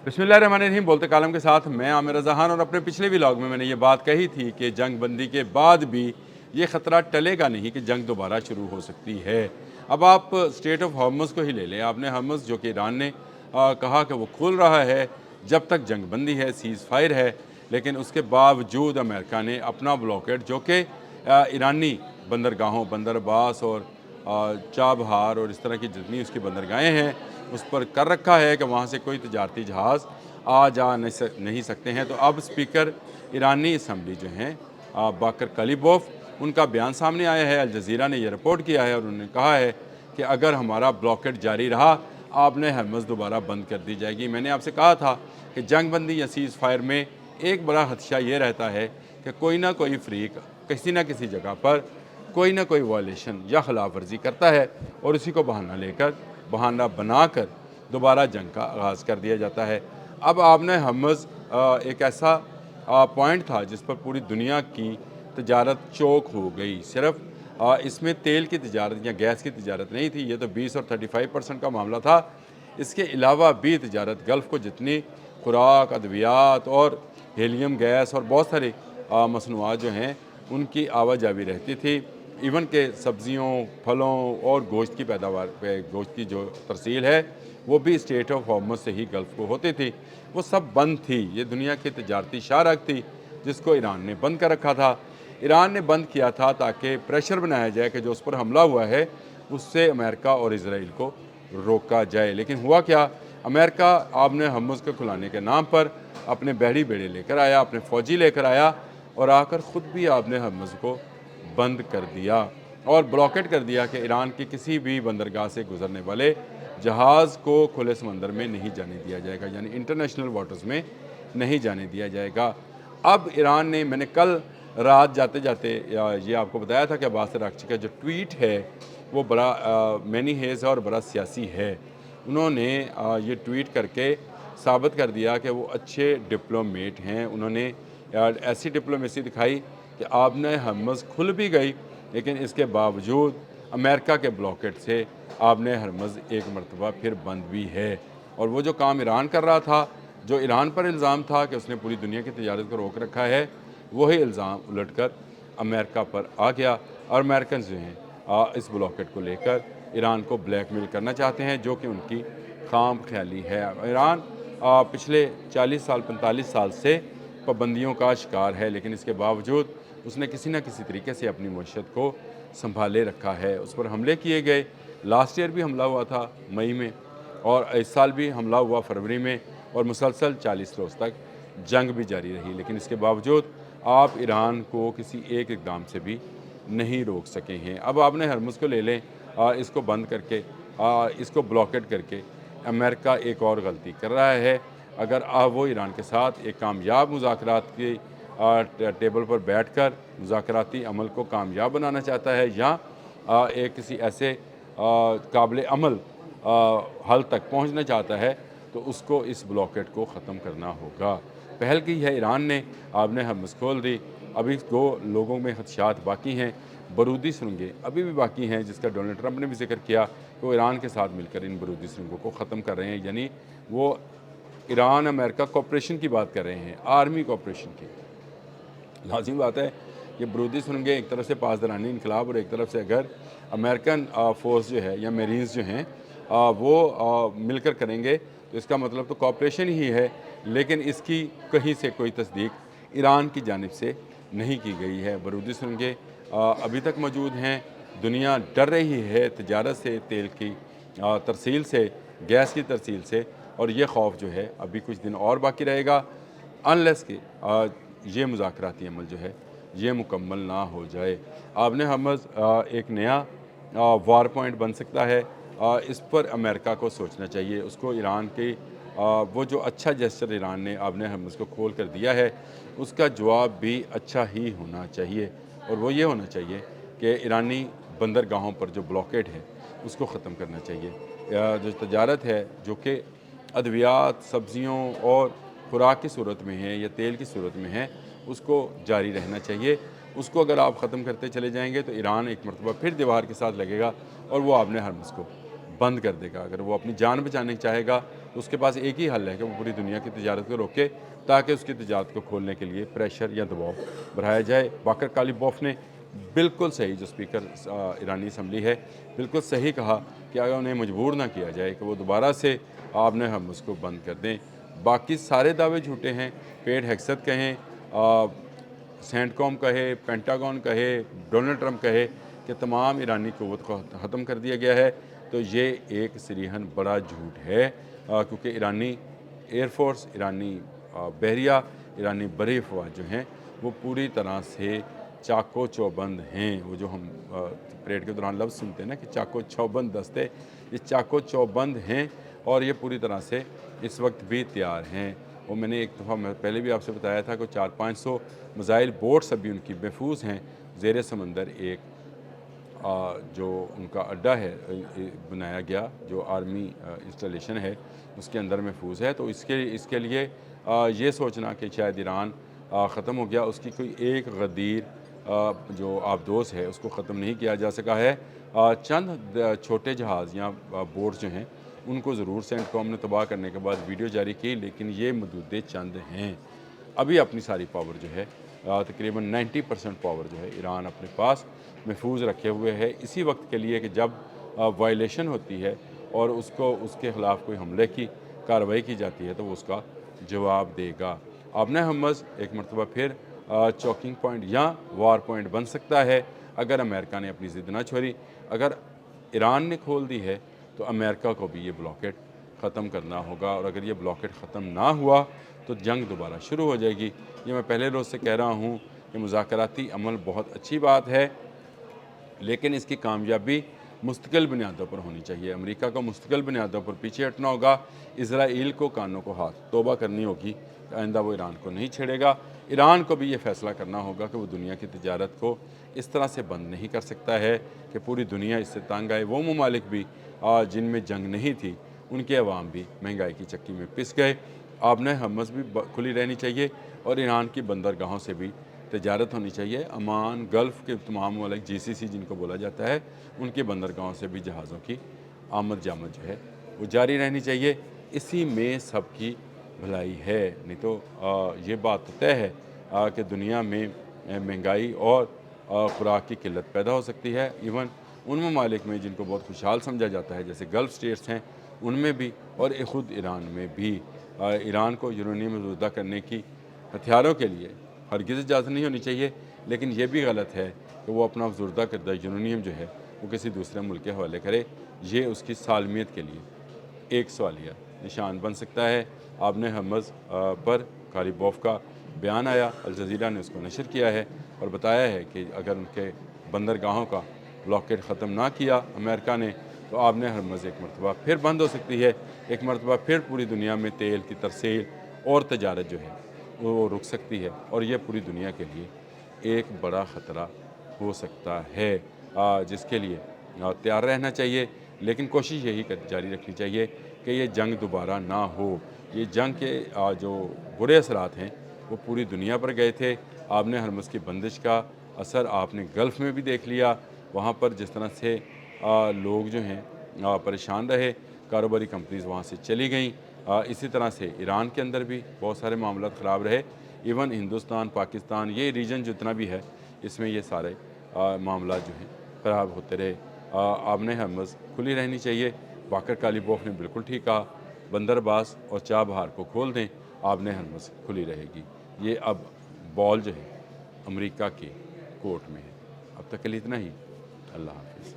बिस्मिल्लाहिर्रहमानिर्रहीम। बोलते कालम के साथ मैं आमिर रज़ा खान। और अपने पिछले व्लॉग में मैंने ये बात कही थी कि जंग बंदी के बाद भी ये ख़तरा टलेगा नहीं कि जंग दोबारा शुरू हो सकती है। अब आप स्टेट ऑफ हॉर्मुज़ को ही ले लें। आपने हॉर्मुज़ जो कि ईरान ने कहा कि वो खुल रहा है जब तक जंग बंदी है, सीज़ फायर है, लेकिन उसके बावजूद अमेरिका ने अपना ब्लॉकेट जो कि ईरानी बंदरगाहों, बंदर अब्बास और चाबहार और इस तरह की जितनी उसकी बंदरगाहें हैं उस पर कर रखा है कि वहाँ से कोई तजारती जहाज़ आ जा नहीं सकते हैं। तो अब स्पीकर ईरानी असम्बली जो हैं बाकर कलीबोफ, उनका बयान सामने आया है। अल जज़ीरा ने यह रिपोर्ट किया है और उन्होंने कहा है कि अगर हमारा ब्लॉकेट जारी रहा, आपने हरमज़ दोबारा बंद कर दी जाएगी। मैंने आपसे कहा था कि जंग बंदी या सीज़ फायर में एक बड़ा खदशा ये रहता है कि कोई ना कोई फ़रीक किसी न किसी जगह पर कोई ना कोई वायलेशन या खिलाफ वर्जी करता है और उसी को बहाना बनाकर दोबारा जंग का आगाज़ कर दिया जाता है। अब आपने हरमज़ एक ऐसा पॉइंट था जिस पर पूरी दुनिया की तजारत चौक हो गई। सिर्फ इसमें तेल की तजारत या गैस की तजारत नहीं थी, ये तो 20 और 35% का मामला था। इसके अलावा भी तजारत गल्फ़ को जितनी खुराक, अद्वियात और हीलियम गैस और बहुत सारे मसनूआत जो हैं उनकी आवाजावी रहती थी। इवन के सब्ज़ियों, फलों और गोश्त की पैदावार, गोश्त की जो तरसील है वो भी स्टेट ऑफ हॉर्मुज़ से ही गल्फ़ को होती थी। वो सब बंद थी। ये दुनिया की तजारती शाहराह थी जिसको ईरान ने बंद कर रखा था। ईरान ने बंद किया था ताकि प्रेशर बनाया जाए कि जो उस पर हमला हुआ है उससे अमेरिका और इजराइल को रोका जाए। लेकिन हुआ क्या, अमेरिका आपने हर्मुज़ को खुलाने के नाम पर अपने बहरी बेड़े लेकर आया, अपने फ़ौजी लेकर आया और आकर ख़ुद भी आपने हर्मुज़ को बंद कर दिया और ब्लॉकेट कर दिया कि ईरान की किसी भी बंदरगाह से गुजरने वाले जहाज़ को खुले समंदर में नहीं जाने दिया जाएगा, यानी इंटरनेशनल वाटर्स में नहीं जाने दिया जाएगा। अब ईरान ने, मैंने कल रात जाते जाते ये आपको बताया था कि अब्बास अराग़ची का जो ट्वीट है वो बड़ा मैनी हेज़ है और बड़ा सियासी है। उन्होंने ये ट्वीट करके साबित कर दिया कि वो अच्छे डिप्लोमेट हैं। उन्होंने ऐसी डिप्लोमेसी दिखाई कि आपने हरमज़ खुल भी गई, लेकिन इसके बावजूद अमेरिका के ब्लॉकेट से आपने हरमज़ एक मरतबा फिर बंद भी है। और वो जो काम ईरान कर रहा था, जो ईरान पर इल्ज़ाम था कि उसने पूरी दुनिया की तजारत को रोक रखा है, वही इल्ज़ाम उलटकर अमेरिका पर आ गया और अमेरिकन जो हैं इस ब्लॉकेट को लेकर ईरान को ब्लैकमेल करना चाहते हैं, जो कि उनकी खाम ख्याली है। ईरान पिछले 40 साल 45 साल से पाबंदियों का शिकार है, लेकिन इसके बावजूद उसने किसी न किसी तरीके से अपनी मईशत को संभाले रखा है। उस पर हमले किए गए, लास्ट ईयर भी हमला हुआ था मई में और इस साल भी हमला हुआ फरवरी में और मुसलसल 40 रोज़ तक जंग भी जारी रही। लेकिन इसके बावजूद आप ईरान को किसी एक इक़दाम से भी नहीं रोक सके हैं। अब आपने हरमुज़ को ले लें, इसको बंद करके इसको ब्लॉकेट करके अमेरिका एक और गलती कर रहा है। अगर वो ईरान के साथ एक कामयाब मुज़ाकरात की टेबल पर बैठकर मुज़ाकराती अमल को कामयाब बनाना चाहता है या एक किसी ऐसे काबिल अमल हल तक पहुंचना चाहता है, तो उसको इस ब्लॉकेट को ख़त्म करना होगा। पहल की है ईरान ने, आपने हरमुज़ खोल दी। अभी 2 लोगों में खदशात बाकी हैं। बरूदी सुरंगें अभी भी बाकी हैं, जिसका डोनाल्ड ट्रंप ने भी जिक्र किया कि वो ईरान के साथ मिलकर इन बरूदी सुरंगों को ख़त्म कर रहे हैं। यानी वो ईरान अमेरिका कोऑपरेशन की बात कर रहे हैं, आर्मी कोऑपरेशन की। लाज़िम बात है कि बरूदी सुरंगें एक तरफ से पासदारानी इनकलाब और एक तरफ से अगर अमेरिकन फ़ोर्स जो है या मेरीन्स जो हैं वो मिलकर करेंगे तो इसका मतलब तो कोऑपरेशन ही है। लेकिन इसकी कहीं से कोई तस्दीक ईरान की जानिब से नहीं की गई है। बरूदी सुरंगें अभी तक मौजूद हैं। दुनिया डर रही है तजारत से, तेल की तरसील से, गैस की तरसील से, और ये खौफ जो है अभी कुछ दिन और बाकी रहेगा अनलेस कि ये मुज़ाकराती अमल जो है ये मुकम्मल ना हो जाए। आपने हरमुज़ एक नया वार पॉइंट बन सकता है। इस पर अमेरिका को सोचना चाहिए। उसको ईरान की वो जो अच्छा जेस्चर ईरान ने आपने हरमुज़ को खोल कर दिया है, उसका जवाब भी अच्छा ही होना चाहिए और वो ये होना चाहिए कि ईरानी बंदरगाहों पर जो ब्लॉकेट है उसको ख़त्म करना चाहिए। जो तजारत है जो कि अद्वियात, सब्ज़ियों और खुराक की सूरत में है या तेल की सूरत में है, उसको जारी रहना चाहिए। उसको अगर आप ख़त्म करते चले जाएंगे तो ईरान एक मरतबा फिर दीवार के साथ लगेगा और वो आपने हरमुज़ को बंद कर देगा। अगर वो अपनी जान बचाने चाहेगा تو اس کے پاس ایک ہی حل ہے کہ وہ پوری دنیا کی تجارت کو روکے تاکہ اس کی تجارت کو کھولنے کے لیے پریشر یا دباؤ بڑھایا جائے۔ باقر کالیبوف نے بالکل صحیح، جو اسپیکر ایرانی اسمبلی ہے، بالکل صحیح کہا کہ اگر انہیں مجبور نہ کیا جائے کہ وہ دوبارہ سے آبِ ہرمز کو بند کر دیں۔ باقی سارے دعوے جھوٹے ہیں، پیٹ ہیکسٹ کہیں، سینٹ کوم کہے، پینٹاگون کہے، ڈونلڈ ٹرمپ کہے کہ تمام ایرانی قوت کو ختم کر دیا گیا ہے، تو یہ ایک صریحاً بڑا جھوٹ ہے، کیونکہ ایرانی ایئر فورس، ایرانی بحریہ، ایرانی بری افواج جو ہیں وہ پوری طرح سے چاقو چوبند ہیں۔ وہ جو ہم پریڈ کے دوران لفظ سنتے ہیں نا کہ چاقو چوبند دستے، یہ چاقو چوبند ہیں اور یہ پوری طرح سے اس وقت بھی تیار ہیں۔ وہ میں نے ایک دفعہ پہلے بھی آپ سے بتایا تھا کہ 400-500 میزائل بوٹس ابھی ان کی محفوظ ہیں زیر سمندر۔ ایک جو ان کا اڈا ہے بنایا گیا، جو آرمی انسٹالیشن ہے، اس کے اندر محفوظ ہے۔ تو اس کے لیے یہ سوچنا کہ شاید ایران ختم ہو گیا، اس کی کوئی ایک غدیر جو آبدوز ہے اس کو ختم نہیں کیا جا سکا ہے۔ چند چھوٹے جہاز یا بوٹس جو ہیں ان کو ضرور سینٹ کوم نے تباہ کرنے کے بعد ویڈیو جاری کی، لیکن یہ مدودے چند ہیں۔ ابھی اپنی ساری پاور جو ہے، تقریباً 90% پاور جو ہے ایران اپنے پاس محفوظ رکھے ہوئے ہے، اسی وقت کے لیے کہ جب وائلیشن ہوتی ہے اور اس کے خلاف کوئی حملے کی کارروائی کی جاتی ہے تو وہ اس کا جواب دے گا۔ آبِ ہرمز ایک مرتبہ پھر چوکنگ پوائنٹ یا وار پوائنٹ بن سکتا ہے اگر امریکہ نے اپنی ضد نہ چھوڑی۔ اگر ایران نے کھول دی ہے تو امریکہ کو بھی یہ بلاکیٹ ختم کرنا ہوگا، اور اگر یہ بلاکیٹ ختم نہ ہوا تو جنگ دوبارہ شروع ہو جائے گی۔ یہ میں پہلے روز سے کہہ رہا ہوں کہ مذاکراتی عمل بہت اچھی بات ہے، لیکن اس کی کامیابی مستقل بنیادوں پر ہونی چاہیے۔ امریکہ کو مستقل بنیادوں پر پیچھے ہٹنا ہوگا، اسرائیل کو کانوں کو ہاتھ توبہ کرنی ہوگی کہ آئندہ وہ ایران کو نہیں چھیڑے گا۔ ایران کو بھی یہ فیصلہ کرنا ہوگا کہ وہ دنیا کی تجارت کو اس طرح سے بند نہیں کر سکتا ہے کہ پوری دنیا اس سے تنگ آئے۔ وہ ممالک بھی جن میں جنگ نہیں تھی، ان کے عوام بھی مہنگائی کی چکی میں پس گئے۔ آبِ ہرمز بھی کھلی رہنی چاہیے اور ایران کی بندرگاہوں سے بھی تجارت ہونی چاہیے۔ عمان، گلف کے تمام ممالک، GCC جن کو بولا جاتا ہے، ان کی بندرگاہوں سے بھی جہازوں کی آمد جامد جو ہے وہ جاری رہنی چاہیے۔ اسی میں سب کی بھلائی ہے، نہیں تو یہ بات طے ہے کہ دنیا میں مہنگائی اور خوراک کی قلت پیدا ہو سکتی ہے۔ ایون ان ممالک میں جن کو بہت خوشحال سمجھا جاتا ہے جیسے گلف سٹیٹس ہیں، ان میں بھی اور خود ایران میں بھی ایران کو یورینیم آلودہ کرنے کی ہتھیاروں کے لیے ہرگز اجازت نہیں ہونی چاہیے، لیکن یہ بھی غلط ہے کہ وہ اپنا افزودہ کردہ یورینیم جو ہے وہ کسی دوسرے ملک کے حوالے کرے۔ یہ اس کی سالمیت کے لیے ایک سوالیہ نشان بن سکتا ہے۔ آبِ ہرمز پر کالیبوف کا بیان آیا، الجزیرہ نے اس کو نشر کیا ہے اور بتایا ہے کہ اگر ان کے بندرگاہوں کا بلاکیٹ ختم نہ کیا امریکہ نے تو آبِ ہرمز ایک مرتبہ پھر بند ہو سکتی ہے، ایک مرتبہ پھر پوری دنیا میں تیل کی ترسیل اور تجارت جو ہے وہ رک سکتی ہے، اور یہ پوری دنیا کے لیے ایک بڑا خطرہ ہو سکتا ہے، جس کے لیے تیار رہنا چاہیے، لیکن کوشش یہی جاری رکھنی چاہیے کہ یہ جنگ دوبارہ نہ ہو۔ یہ جنگ کے جو برے اثرات ہیں وہ پوری دنیا پر گئے تھے۔ آبِ ہرمز کی بندش کا اثر آپ نے گلف میں بھی دیکھ لیا، وہاں پر جس طرح سے لوگ جو ہیں پریشان رہے، کاروباری کمپنیز وہاں سے چلی گئیں۔ اسی طرح سے ایران کے اندر بھی بہت سارے معاملات خراب رہے، ایون ہندوستان، پاکستان، یہ ریجن جتنا بھی ہے اس میں یہ سارے معاملات جو ہیں خراب ہوتے رہے۔ آبِ ہرمز کھلی رہنی چاہیے۔ باقر کالیبوف نے بالکل ٹھیک کہا، بندر عباس اور چابہار کو کھول دیں، آبِ ہرمز کھلی رہے گی۔ یہ اب بال جو ہے امریکہ کے کورٹ میں ہے۔ اب تک کے لیے اتنا ہی۔ اللہ حافظ۔